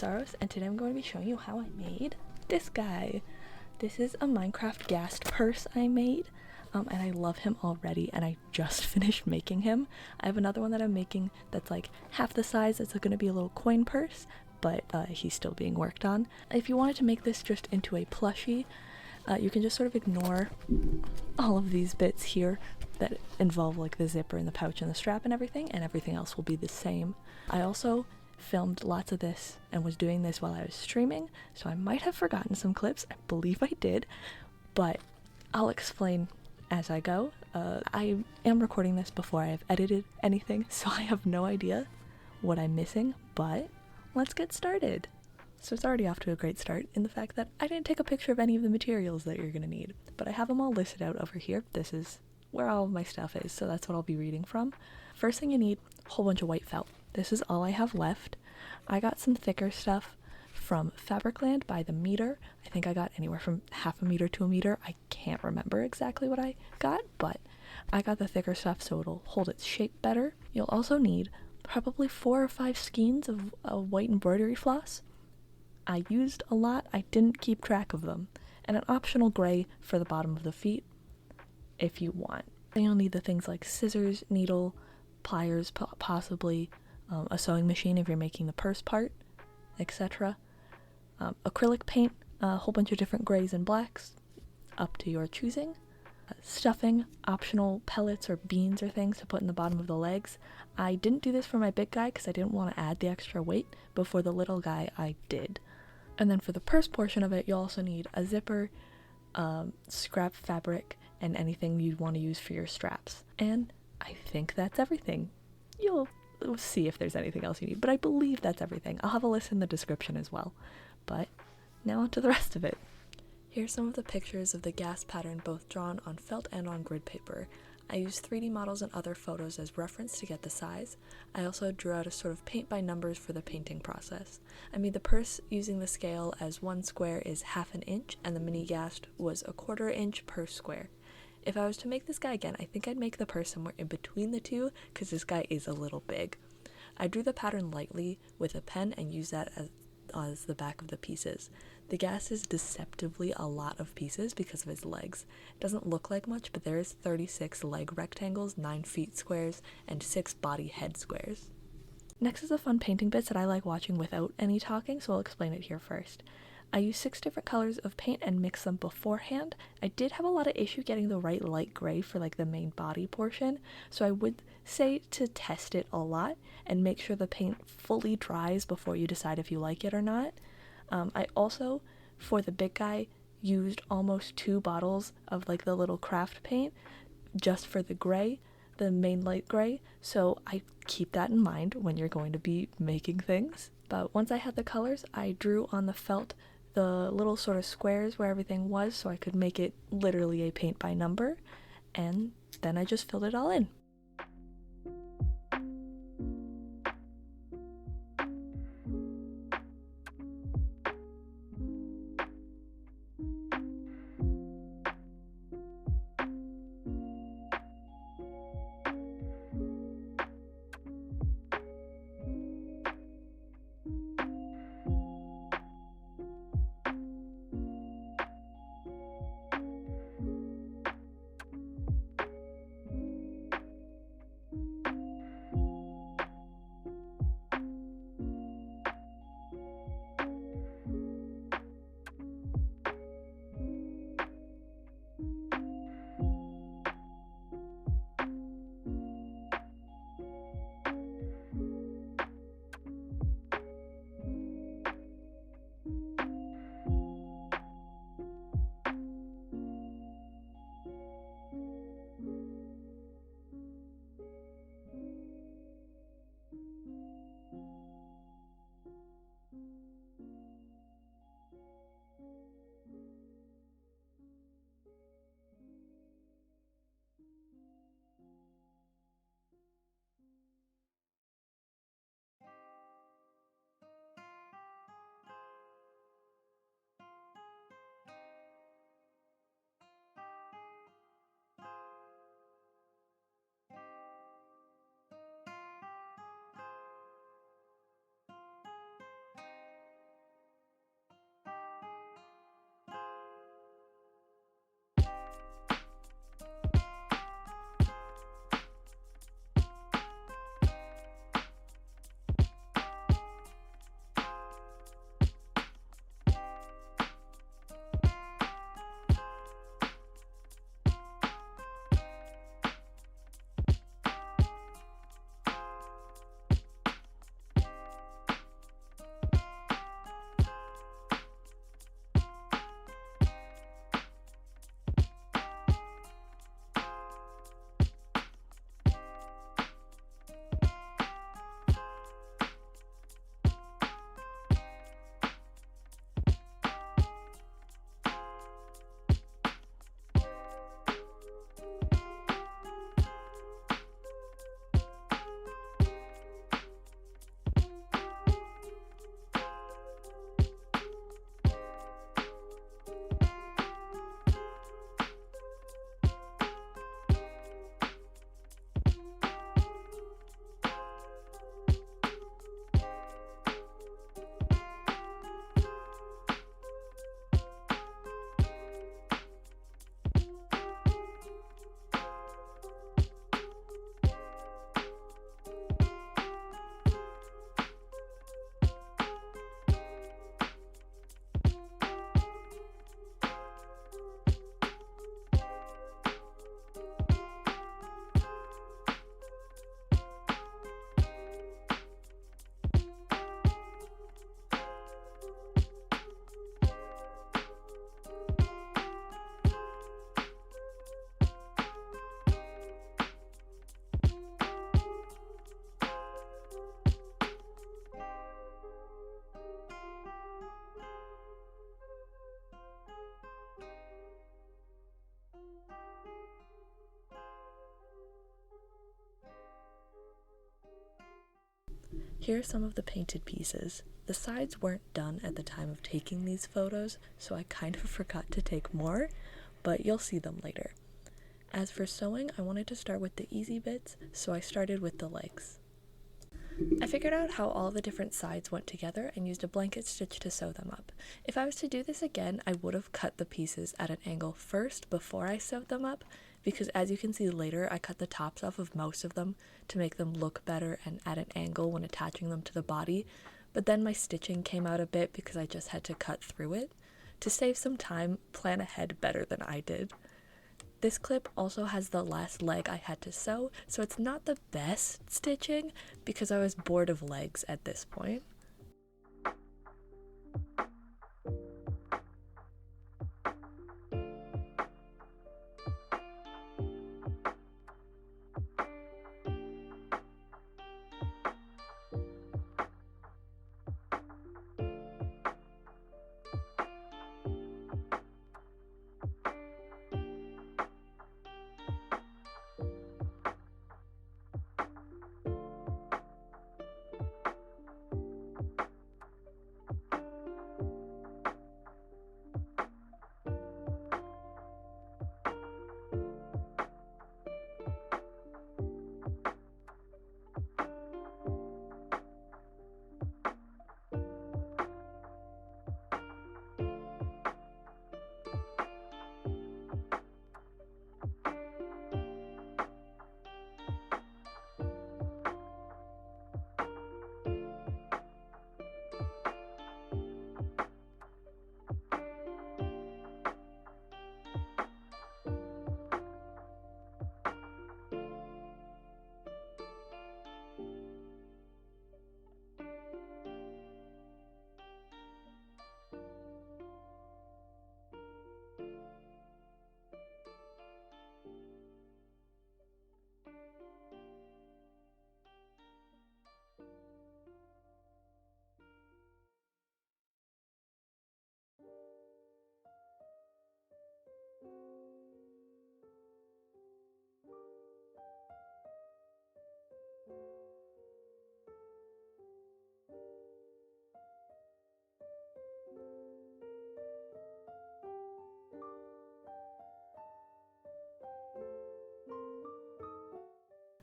Saros, and today I'm going to be showing you how I made this guy. This is a Minecraft Ghast Purse I made, and I love him already, and I just finished making him. I have another one that I'm making that's like half the size. It's going to be a little coin purse, but he's still being worked on. If you wanted to make this just into a plushie, you can just sort of ignore all of these bits here that involve like the zipper and the pouch and the strap and everything else will be the same. I also filmed lots of this and was doing this while I was streaming, so I might have forgotten some clips. I believe I did, but I'll explain as I go. I am recording this before I have edited anything, so I have no idea what I'm missing, but let's get started. So it's already off to a great start in the fact that I didn't take a picture of any of the materials that you're gonna need, but I have them all listed out over here. This is where all of my stuff is, so that's what I'll be reading from. First thing you need, a whole bunch of white felt. This is all I have left. I got some thicker stuff from Fabricland by the meter. I think I got anywhere from half a meter to a meter. I can't remember exactly what I got, but I got the thicker stuff so it'll hold its shape better. You'll also need probably 4 or 5 skeins of white embroidery floss. I used a lot, I didn't keep track of them, and an optional gray for the bottom of the feet if you want. Then you'll need the things like scissors, needle, pliers, possibly a sewing machine if you're making the purse part, etc. Acrylic paint, a whole bunch of different grays and blacks, up to your choosing. Stuffing, optional pellets or beans or things to put in the bottom of the legs. I didn't do this for my big guy because I didn't want to add the extra weight, but for the little guy I did. And then for the purse portion of it, you'll also need a zipper, scrap fabric, and anything you'd want to use for your straps. And I think that's everything. You'll see if there's anything else you need, but I believe that's everything. I'll have a list in the description as well. But now on to the rest of it. Here's some of the pictures of the ghast pattern, both drawn on felt and on grid paper. I used 3D models and other photos as reference to get the size. I also drew out a sort of paint by numbers for the painting process. I made the purse using the scale as 1 square is half an inch, and the mini ghast was 1/4 inch per square. If I was to make this guy again, I think I'd make the purse somewhere in between the two, because this guy is a little big. I drew the pattern lightly with a pen and used that as the back of the pieces. The ghast is deceptively a lot of pieces because of his legs. It doesn't look like much, but there is 36 leg rectangles, 9 feet squares, and 6 body head squares. Next is the fun painting bits that I like watching without any talking, so I'll explain it here first. I used 6 different colors of paint and mixed them beforehand. I did have a lot of issue getting the right light gray for like the main body portion, so I would say to test it a lot and make sure the paint fully dries before you decide if you like it or not. I also, for the big guy, used almost 2 bottles of like the little craft paint just for the gray, the main light gray, so I keep that in mind when you're going to be making things. But once I had the colors, I drew on the felt the little sort of squares where everything was so I could make it literally a paint by number, and then I just filled it all in. Here are some of the painted pieces. The sides weren't done at the time of taking these photos, so I kind of forgot to take more, but you'll see them later. As for sewing, I wanted to start with the easy bits, so I started with the legs. I figured out how all the different sides went together and used a blanket stitch to sew them up. If I was to do this again, I would have cut the pieces at an angle first before I sewed them up, because as you can see later, I cut the tops off of most of them to make them look better and at an angle when attaching them to the body, but then my stitching came out a bit because I just had to cut through it. To save some time, plan ahead better than I did. This clip also has the last leg I had to sew, so it's not the best stitching because I was bored of legs at this point.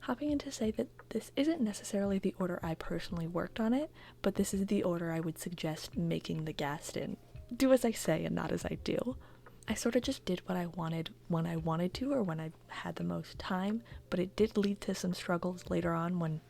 Hopping in to say that this isn't necessarily the order I personally worked on it, but this is the order I would suggest making the ghast in. Do as I say and not as I do. I sort of just did what I wanted when I wanted to or when I had the most time, but it did lead to some struggles later on when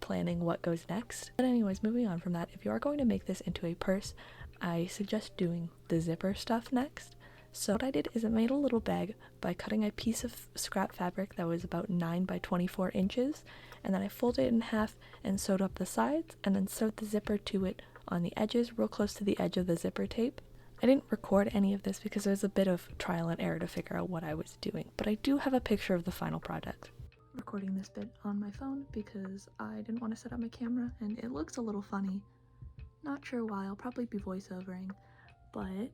planning what goes next. But anyways, moving on from that, if you are going to make this into a purse, I suggest doing the zipper stuff next. So what I did is I made a little bag by cutting a piece of scrap fabric that was about 9 by 24 inches, and then I folded it in half and sewed up the sides, and then sewed the zipper to it on the edges, real close to the edge of the zipper tape. I didn't record any of this because there was a bit of trial and error to figure out what I was doing, but I do have a picture of the final product. Recording this bit on my phone because I didn't want to set up my camera, and it looks a little funny. Not sure why, I'll probably be voiceovering, but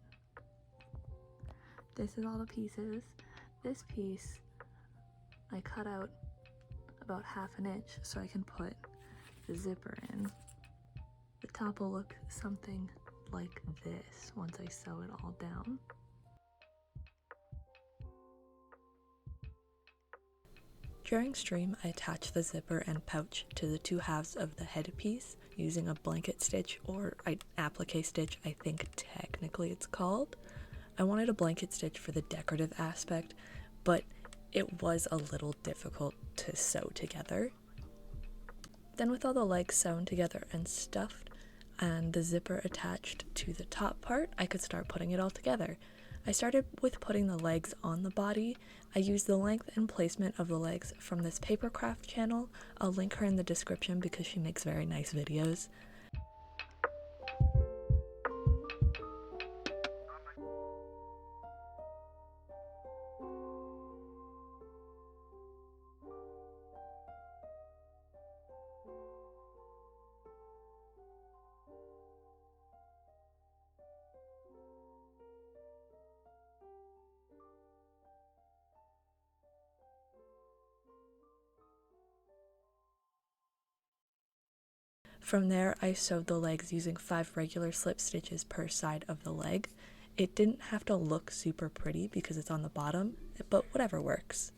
this is all the pieces. This piece I cut out about 1/2 inch so I can put the zipper in. The top will look something like this once I sew it all down. During stream, I attached the zipper and pouch to the 2 halves of the headpiece using a blanket stitch, or an applique stitch, I think technically it's called. I wanted a blanket stitch for the decorative aspect, but it was a little difficult to sew together. Then with all the legs sewn together and stuffed, and the zipper attached to the top part, I could start putting it all together. I started with putting the legs on the body. I used the length and placement of the legs from this papercraft channel. I'll link her in the description because she makes very nice videos. From there, I sewed the legs using 5 regular slip stitches per side of the leg. It didn't have to look super pretty because it's on the bottom, but whatever works.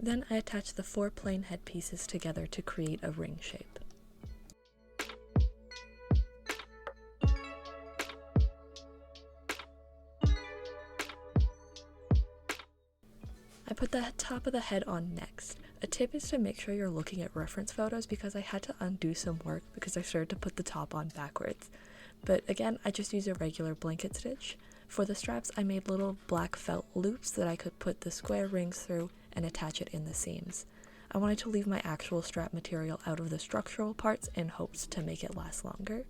Then I attached the 4 plain head pieces together to create a ring shape. I put the top of the head on next. A tip is to make sure you're looking at reference photos because I had to undo some work because I started to put the top on backwards. But again, I just used a regular blanket stitch. For the straps, I made little black felt loops that I could put the square rings through and attach it in the seams. I wanted to leave my actual strap material out of the structural parts in hopes to make it last longer.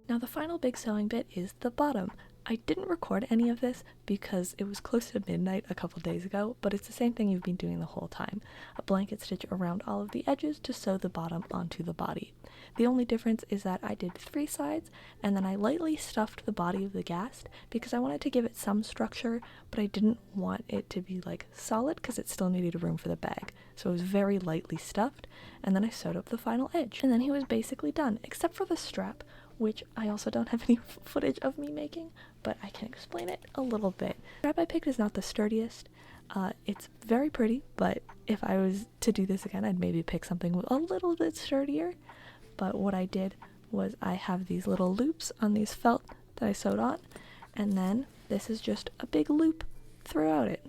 Now the final big sewing bit is the bottom. I didn't record any of this because it was close to midnight a couple days ago, but it's the same thing you've been doing the whole time. A blanket stitch around all of the edges to sew the bottom onto the body. The only difference is that I did 3 sides and then I lightly stuffed the body of the ghast because I wanted to give it some structure, but I didn't want it to be like solid because it still needed room for the bag. So it was very lightly stuffed, and then I sewed up the final edge. And then he was basically done, except for the strap, which I also don't have any footage of me making, but I can explain it a little bit. The strap I picked is not the sturdiest. It's very pretty, but if I was to do this again, I'd maybe pick something a little bit sturdier. But what I did was I have these little loops on these felt that I sewed on, and then this is just a big loop throughout it.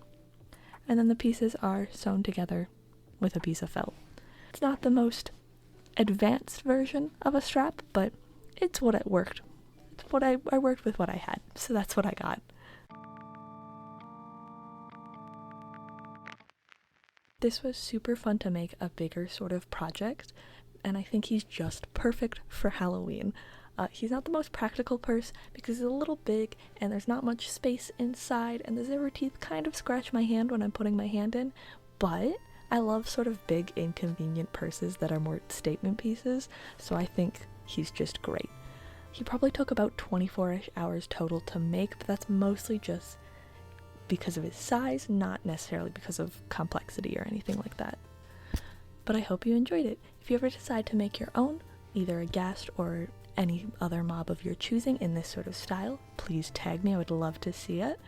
And then the pieces are sewn together with a piece of felt. It's not the most advanced version of a strap, but it's what it worked. It's what I worked with what I had, so that's what I got. This was super fun to make a bigger sort of project, and I think he's just perfect for Halloween. He's not the most practical purse because he's a little big and there's not much space inside, and the zipper teeth kind of scratch my hand when I'm putting my hand in, but I love sort of big inconvenient purses that are more statement pieces, so I think he's just great. He probably took about 24-ish hours total to make, but that's mostly just because of his size, not necessarily because of complexity or anything like that. But I hope you enjoyed it. If you ever decide to make your own, either a ghast or any other mob of your choosing in this sort of style, please tag me. I would love to see it.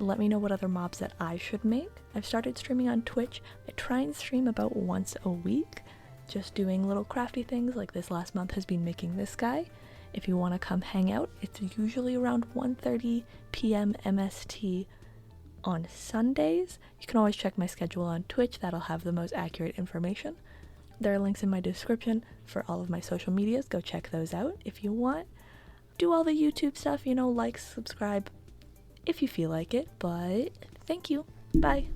Let me know what other mobs that I should make. I've started streaming on Twitch. I try and stream about once a week, just doing little crafty things, like this last month has been making this guy. If you want to come hang out, it's usually around 1:30 p.m. MST on Sundays. You can always check my schedule on Twitch, that'll have the most accurate information. There are links in my description for all of my social medias, go check those out if you want. Do all the YouTube stuff, like, subscribe, if you feel like it, but thank you. Bye.